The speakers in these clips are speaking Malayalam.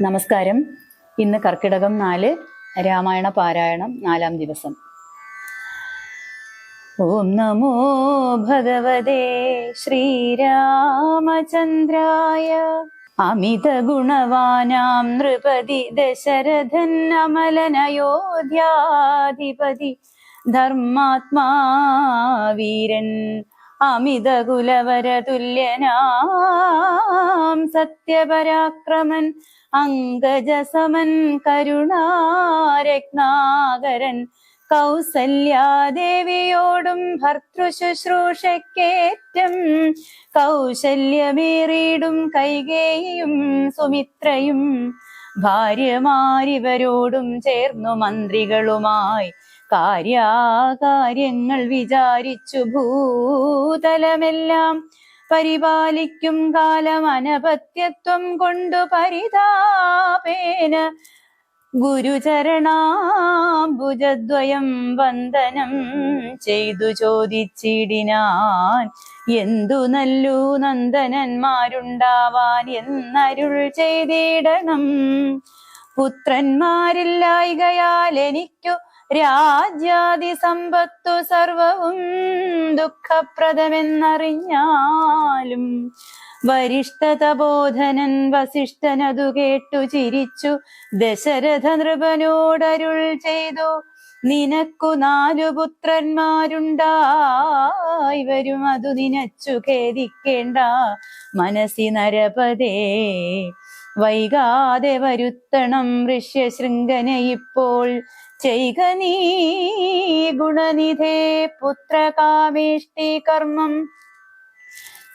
നമസ്കാരം. ഇന്ന് കർക്കിടകം 4 രാമായണ പാരായണം 4-ാം ദിവസം. ഓം നമോ ഭഗവതേ ശ്രീരാമചന്ദ്രായ. അമിത ഗുണവാനാം നൃപതി ദശരഥൻ അമലനയോധ്യാധിപതി ധർമാത്മാ വീരൻ അമിത കുലവരതുല്യനാം സത്യപരാക്രമൻ അങ്കജസമൻ കരുണാരത്നാകരൻ കൗസല്യാദേവിയോടും ഭർതൃശുശ്രൂഷക്കേറ്റം കൗശല്യമേറിയിടും കൈകേയിയും സുമിത്രയും ഭാര്യമാരിവരോടും ചേർന്നു മന്ത്രികളുമായി കാര്യങ്ങൾ വിചാരിച്ചു ഭൂതലമെല്ലാം പരിപാലിക്കും കാലം അനപത്യത്വം കൊണ്ടു പരിതാപേന ഗുരുചരണാംബുജദ്വയം വന്ദനം ചെയ്തു ചോദിച്ചിടിനാൻ, എന്തു നല്ലു നന്ദനന്മാരുണ്ടാവാൻ എന്നരുൾ ചെയ്തിടണം. പുത്രന്മാരില്ലായ്കയാൽ എനിക്കു രാജ്യാദി സമ്പത്തു സർവവും ദുഃഖപ്രദമെന്നറിഞ്ഞാലും വരിഷ്ഠതബോധനൻ വസിഷ്ഠനതു കേട്ടു ചിരിച്ചു ദശരഥ നൃപനോടരുൾ ചെയ്തു, നിനക്കു 4 പുത്രന്മാരുണ്ടായി വരും, അതു നിനച്ചു ഖേദിക്കേണ്ട മനസ്സി നരപതേ. വൈകാതെ വരുത്തണം ഋഷ്യശൃംഖന ഇപ്പോൾ ചെയ്ക നീ ഗുണനിധേ പുത്രകാമേഷ്ടി കർമ്മം.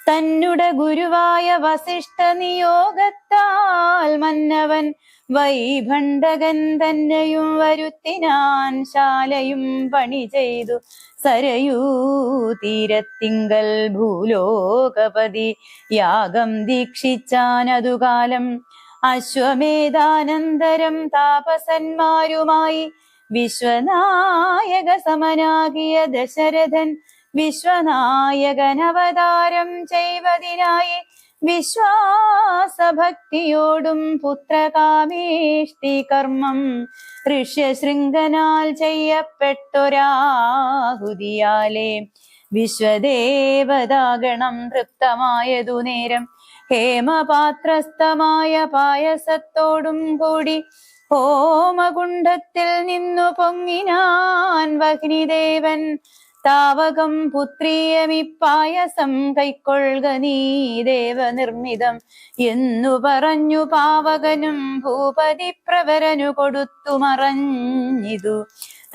തന്നുടെ ഗുരുവായ വസിഷ്ഠ നിയോഗത്താൽ മന്നവൻ വൈഭണ്ഡകൻ തന്നെയും വരുത്തിനാൻ ശാലയും പണി ചെയ്തു സരയൂ തീരത്തിങ്കൽ ഭൂലോകപതി യാഗം ദീക്ഷിച്ചാനതുകാലം. അശ്വമേധാനന്തരം താപസന്മാരുമായി വിശ്വനായക സമനാകിയ ദശരഥൻ വിശ്വനായകനവതാരം ചെയ്വതിനായി വിശ്വാസഭക്തിയോടും പുത്രകാമേഷ്ടി കർമ്മം ഋഷ്യശൃംഖനാൽ ചെയ്യപ്പെട്ടൊരാഹുതിയാലേ വിശ്വദേവതാഗണം തൃപ്തമായതു നേരം ഹേമപാത്രസ്ഥമായ പായസത്തോടും കൂടി ഹോമകുണ്ഡത്തിൽ നിന്നു പൊങ്ങിനാൻ വഹ്നിദേവൻ. താവകം പുത്രീയമിപ്പായസം കൈക്കൊള്ളുക നീ ദേവനിർമ്മിതം എന്നു പറഞ്ഞു പാവകനും ഭൂപതി പ്രവരനു കൊടുത്തു മറഞ്ഞിതു.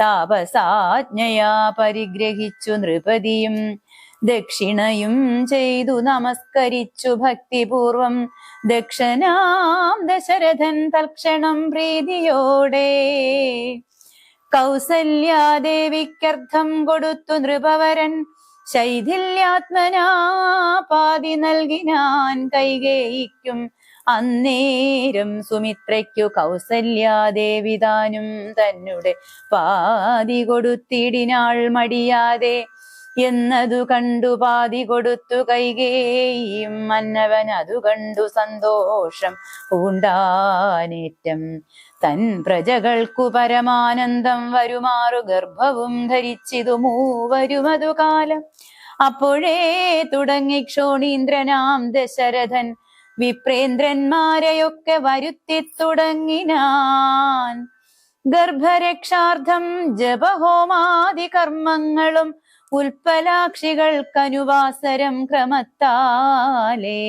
താപസാജ്ഞയാ പരിഗ്രഹിച്ചു നൃപതിയും ദക്ഷിണയും ചെയ്തു നമസ്കരിച്ചു ഭക്തിപൂർവം. ദക്ഷനാം ദശരഥൻ തൽക്ഷണം പ്രീതിയോടെ കൗസല്യാദേവിക്കർത്ഥം കൊടുത്തു നൃപവരൻ. ശൈഥില്യാത്മനാ പാതി നൽകിനാൻ കൈകേയിക്കും. അന്നേരം സുമിത്രയ്ക്കു കൗസല്യാദേവി താനും തന്നെ പാതി കൊടുത്തിടിനാൾ മടിയാതെ. എന്നതു കണ്ടു പാതി കൊടുത്തു കൈകേയിയും മന്നവൻ അതു കണ്ടു സന്തോഷം പൂണ്ടാനേറ്റം. തൻ പ്രജകൾക്കു പരമാനന്ദം വരുമാറു ഗർഭവും ധരിച്ചിതു മൂവരുമതു കാലം. അപ്പോഴേ തുടങ്ങി ക്ഷോണീന്ദ്രനാം ദശരഥൻ വിപ്രേന്ദ്രന്മാരെയൊക്കെ വരുത്തി തുടങ്ങിനാൻ. ഗർഭരക്ഷാർത്ഥം ജപഹോമാദി കർമ്മങ്ങളും ഉൽപ്പലാക്ഷികൾക്കനുവാസരം ക്രമത്താലേ.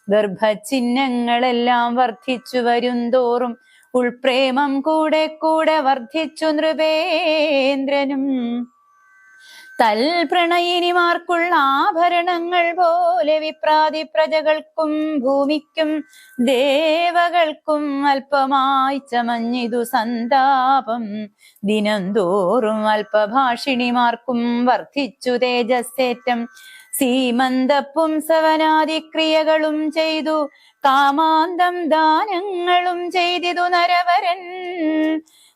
ഗർഭചിഹ്നങ്ങളെല്ലാം വർദ്ധിച്ചു വരുംതോറും ഉൾപ്രേമം കൂടെ കൂടെ വർദ്ധിച്ചു നൃപേന്ദ്രനും. തൽപ്രണയിനിമാർക്കുള്ള ആഭരണങ്ങൾ പോലെ വിപ്രാതി പ്രജകൾക്കും ഭൂമിക്കും ദേവകൾക്കും അല്പമായി ചമഞ്ഞിതു സന്താപം. ദിനം തോറും അല്പഭാഷിണിമാർക്കും വർദ്ധിച്ചു തേജസ്സേറ്റം. സീമന്തപുംസവനാദിക്രിയകളും ചെയ്തു കാമാന്തം ദാനങ്ങളും ചെയ്തിതു നരവരൻ.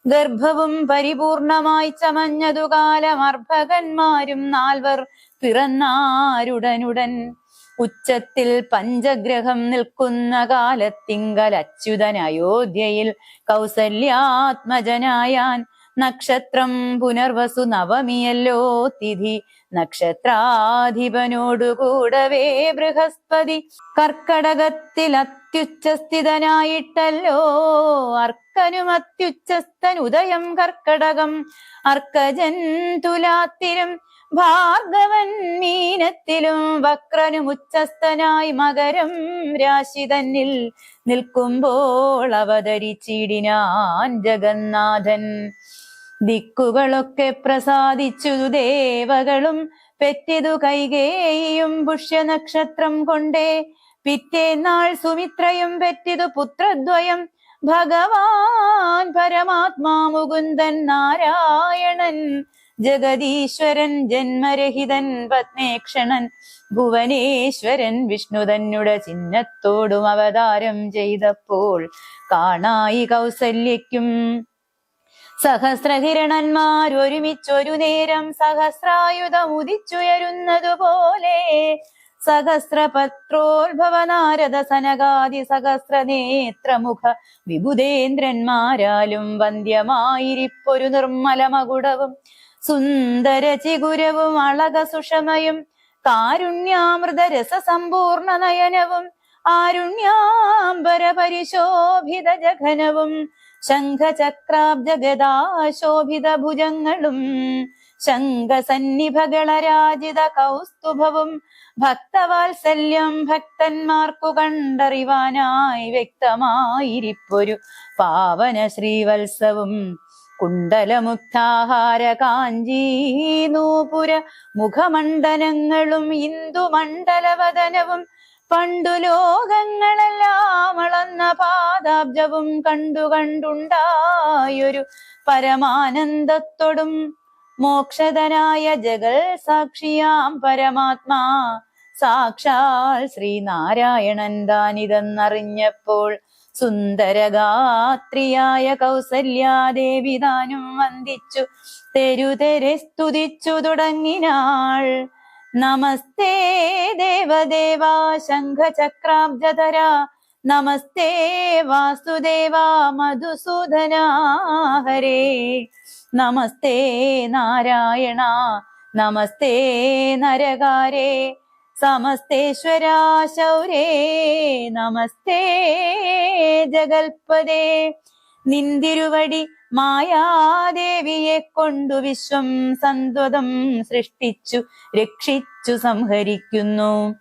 ഗർഭവും പരിപൂർണമായി ചമഞ്ഞതു കാലം അർഭകന്മാരും 4 പിറന്നാരുടനുടൻ. ഉച്ചത്തിൽ പഞ്ചഗ്രഹം നിൽക്കുന്ന കാലത്തിങ്കൽ അച്യുതൻ അയോധ്യയിൽ കൗസല്യാത്മജനായാൻ. നക്ഷത്രം പുനർവസു നവമിയല്ലോ തിഥി. നക്ഷത്രാധിപനോടുകൂടവേ ബൃഹസ്പതി. കർക്കടകത്തിൽ അത്യുച്ചസ്ഥിതനായിട്ടല്ലോ അർക്കനും അത്യുച്ചസ്ഥൻ. ഉദയം കർക്കടകം അർക്കജൻ തുലാത്തിലും ഭാർഗവൻ മീനത്തിലും. വക്രനും ഉച്ചസ്ഥനായി മകരം രാശി തന്നിൽ നിൽക്കുമ്പോൾ അവതരിച്ചിടിനാൻ ജഗന്നാഥൻ. ദിക്കുകളൊക്കെ പ്രസാദിച്ചു ദേവകളും പെറ്റിതു കൈകേയിയും പുഷ്യനക്ഷത്രം കൊണ്ടേ. പിറ്റേന്നാൾ സുമിത്രയും പെറ്റിതു പുത്രദ്വയം. ഭഗവാൻ പരമാത്മാ മുകുന്ദൻ നാരായണൻ ജഗദീശ്വരൻ ജന്മരഹിതൻ പത്മേക്ഷണൻ. ഭുവനേശ്വരൻ വിഷ്ണു തന്നുടെ ചിഹ്നത്തോടും അവതാരം ചെയ്തപ്പോൾ കാണായി കൗസല്യയ്ക്കും. സഹസ്രഹിരണന്മാരൊരുമിച്ചൊരു നേരം സഹസ്രായുധം ഉദിച്ചുയരുന്നതുപോലെ. സഹസ്രപത്രോത്ഭവ നാരദ സനകാദി സഹസ്രനേത്രമുഖ വിബുധേന്ദ്രന്മാരാലും വന്ധ്യമായിരിപ്പൊരു നിർമ്മല മകുടവും സുന്ദര ചിഗുരവും അളക സുഷമയും കാരുണ്യാമൃത രസസമ്പൂർണ നയനവും ആരുണ്യാംബര പരിശോഭിത ജഘനവും ശംഖചക്രാബ്ജഗദാശോഭിത ഭുജങ്ങളും ശംഖസന്നിഭകളരാജിത കൗസ്തുഭവും ഭക്തവാത്സല്യം ഭക്തന്മാർക്കു കണ്ടറിവാനായി വ്യക്തമായിരിപ്പൊരു പാവന ശ്രീവത്സവും കുണ്ടലമുക്താഹാര കാഞ്ചീ നൂപുര മുഖമണ്ഡലങ്ങളും ഇന്ദുമണ്ഡലവദനവും പണ്ടു ലോകങ്ങളെല്ലാം അളന്ന പാദാബ്ജവും കണ്ടുണ്ടായൊരു പരമാനന്ദത്തോടും മോക്ഷദനായ ജഗൽ സാക്ഷിയാം പരമാത്മാ സാക്ഷാൽ ശ്രീനാരായണൻ താനിതെന്നറിഞ്ഞപ്പോൾ സുന്ദരഗാത്രിയായ കൗസല്യാദേവി താനും വന്ദിച്ചു തെരുതെരെ സ്തുതിച്ചു തുടങ്ങിനാൾ. നമസ്തേ ദേവദേവാ ശംഖചക്രാബ്ജധര. നമസ്തേ വാസുദേവാ മധുസൂദനാ ഹരേ. നമസ്തേ നാരായണ നമസ്തേ നരകാരേ. സമസ്തേശ്വരാ ശൗരേ നമസ്തേ ജഗൽപദേ. നിന്തിരുവടി മായാദേവിയെ കൊണ്ടു വിശ്വം സന്ത്വതം സൃഷ്ടിച്ചു രക്ഷിച്ചു സംഹരിക്കുന്നു.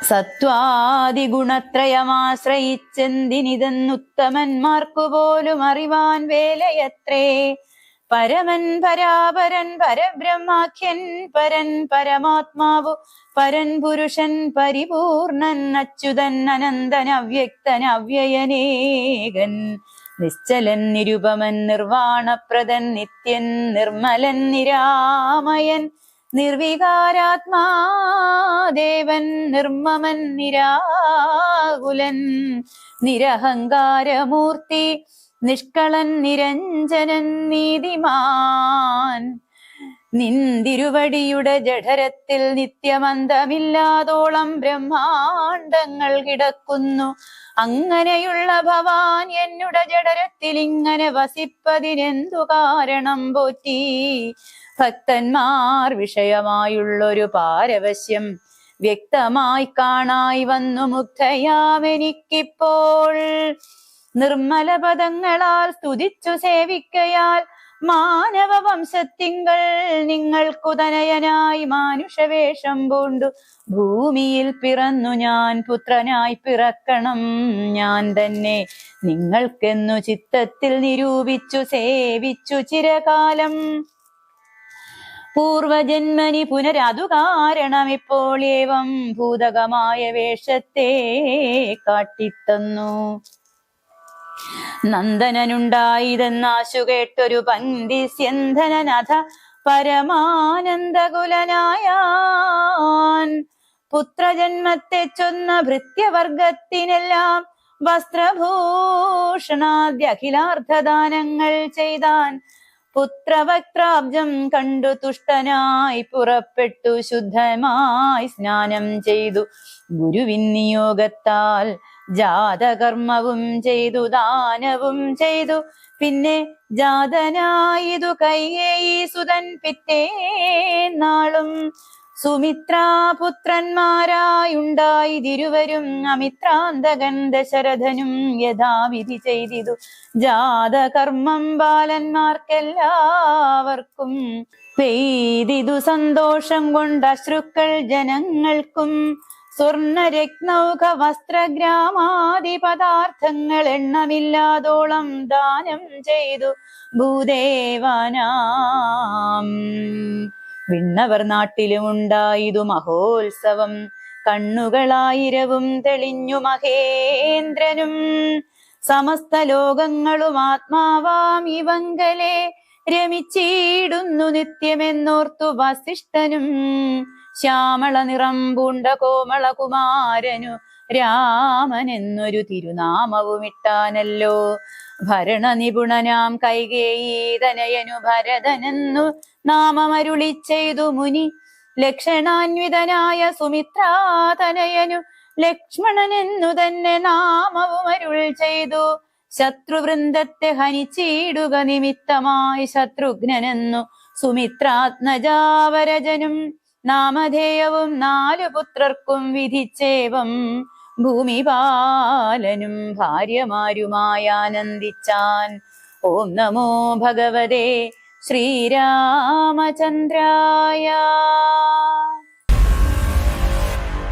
സത്വാദിഗുണത്രയമാശ്രയിച്ചെന്തിനിതെന്നുത്തമന്മാർക്കു പോലും അറിവാൻ വേലയത്രേ. പരമൻ പരാപരൻ പരബ്രഹ്മാഖ്യൻ പരൻ പരമാത്മാവു പരൻ പുരുഷൻ പരിപൂർണൻ അച്യുതൻ അനന്തൻ അവ്യക്തൻ അവ്യയനേകൻ നിശ്ചലൻ നിരുപമൻ നിർവാണപ്രദൻ നിത്യൻ നിർമ്മലൻ നിരാമയൻ നിർവികാരാത്മാദേവൻ നിർമ്മമൻ നിരാകുലൻ നിരഹങ്കാരമൂർത്തി നിഷ്കളൻ നിരഞ്ജനൻ നീതിമാൻ. നിന്തിരുവടിയുടെ ജഠരത്തിൽ നിത്യമന്തമില്ലാതോളം ബ്രഹ്മാണ്ടങ്ങൾ കിടക്കുന്നു. അങ്ങനെയുള്ള ഭവാൻ എന്നുടെ ജഠരത്തിൽ ഇങ്ങനെ വസിപ്പതിനെന്തു കാരണം പോറ്റി? ഭക്തന്മാർ വിഷയമായുള്ളൊരു പാരവശ്യം വ്യക്തമായി കാണായി വന്നു മുഗ്ധയാമെനിക്കിപ്പോൾ. നിർമ്മല പദങ്ങളാൽ സ്തുതിച്ചു സേവിക്കയാൽ മാനവ വംശത്തിങ്കൾ നിങ്ങൾക്കു തനയനായി മാനുഷവേഷം പൂണ്ടു ഭൂമിയിൽ പിറന്നു ഞാൻ പുത്രനായി പിറക്കണം ഞാൻ തന്നെ നിങ്ങൾക്കെന്നു ചിത്തത്തിൽ നിരൂപിച്ചു സേവിച്ചു ചിരകാലം. പൂർവജന്മനി പുനരതു കാരണം ഇപ്പോൾ ഏവം ഭൂതകമായ വേഷത്തെ കാട്ടിത്തന്നു. നന്ദനനുണ്ടായിതെന്നാശു കേട്ടൊരു പന്തി സ്യന്ധനനഥ പരമാനന്ദകുലനായാൻ. പുത്രജന്മത്തെ ചൊന്ന ഭൃത്യവർഗത്തിനെല്ലാം വസ്ത്രഭൂഷണാദ്യഖിലാർത്ഥദാനങ്ങൾ ചെയ്താൻ. പുത്രവക്ത്രാബ്ജം കണ്ടു തുഷ്ടനായി പുറപ്പെട്ടു ശുദ്ധമായി സ്നാനം ചെയ്തു ഗുരുവിൻ നിയോഗത്താൽ ജാതകർമ്മവും ചെയ്തു ദാനവും ചെയ്തു പിന്നെ ജാതനായിതു കൈകേയി സുതൻ പിറ്റേന്നാളും സുമിത്രാപുത്രന്മാരായുണ്ടായതിരുവരും അമിത്രാന്തകൻ ദശരഥനും യഥാവിധി ചെയ്തിതു ജാതകർമ്മം ബാലന്മാർക്കെല്ലാവർക്കും പെയ്തിതു സന്തോഷം കൊണ്ട് അശ്രുക്കൾ ജനങ്ങൾക്കും സ്വർണരത്നൗക വസ്ത്രഗ്രാമാദി പദാർത്ഥങ്ങൾ എണ്ണമില്ലാതോളം ദാനം ചെയ്തു ഭൂദേവനാം. വിണ്ണവർ നാട്ടിലുമുണ്ടായതു മഹോത്സവം കണ്ണുകളായിരവും തെളിഞ്ഞു മഹേന്ദ്രനും സമസ്ത ലോകങ്ങളും ആത്മാവാം ഇവങ്കലെ രമിച്ചിടുന്നു നിത്യമെന്നോർത്തു വസിഷ്ഠനും ശ്യാമള നിറം പൂണ്ട കോമളകുമാരനു രാമൻ എന്നൊരു തിരുനാമവുമിട്ടാനല്ലോ. ഭരണ നിപുണനാം കൈകേയി തനയനു ഭരതനെന്നു നാമമരുളി ചെയ്തു മുനി. ലക്ഷണാന്വിതനായ സുമിത്രാതനയനു ലക്ഷ്മണനെന്നു തന്നെ നാമവും അരുൾ ചെയ്തു. ശത്രുവൃന്ദത്തെ ഹനിച്ചിടുക നിമിത്തമായി ശത്രുഘ്നെന്നു സുമിത്രാത്മജാവരജനും നാമധേയവും 4 പുത്രർക്കും വിധിച്ചേവം ഭൂമിപാലനും ഭാര്യമാരുമായി ആനന്ദിച്ചാൻ. ഓം നമോ ഭഗവതേ ശ്രീരാമചന്ദ്രായ.